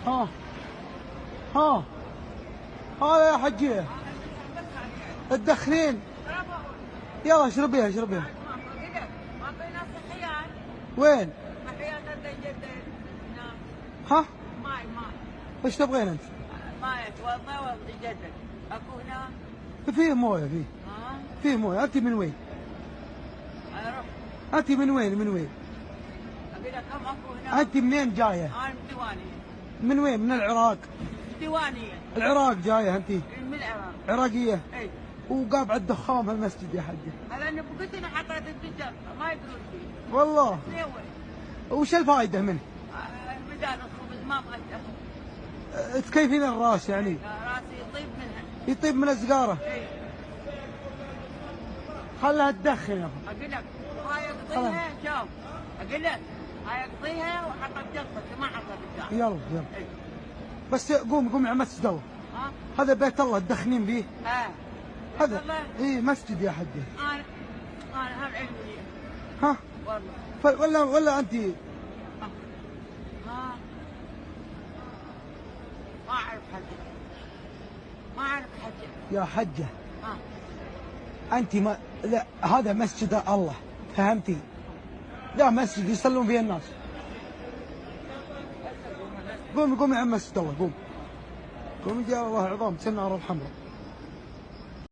ها ها هذا يا حجية تدخنين. يلا اشربيها اشربيها. وين؟ ها؟ ايش تبغين انت؟ ماي والله جدد اكو هنا. فيه مويه فيه. فيه مويه. انت من وين؟ انت من وين من وين؟ اقول لك كم اكو هنا. انت منين جايه؟ انا من ديوانيه. من وين؟ من العراق؟ ديوانيه. العراق جايه انت؟ من العراق. عراقيه؟ اي. وقابع الدخان في المسجد يا حجه. هلا انا قلت انا حطيت الدجاج ما يدرون فيه. والله؟ وش الفائده منه؟ ميزان الخبز ما مقدر. تكيفين الراس يعني؟ راسي يطيب منها. يطيب من السجاره؟ اي. خلها تدخن يا اخي. اقول لك هاي اقضيها شوف. اقول لك هاي اقضيها وحطت جلطتي ما حطت الدجاج. يلا يلا. بس قوم يا مسجد الله. هذا بيت الله تدخنين فيه؟ هذا اي مسجد يا حجي. انا هم علمي. ها؟ والله ولا انت؟ ما اعرف حجه. ما اعرف حجه. يا حجه انت ما لا هذا مسجد الله فهمتي؟ لا مسجد يصلون فيه الناس. قوم يا عم مسجد الله قوم. قوم يا الله عظام سن النار الحمراء.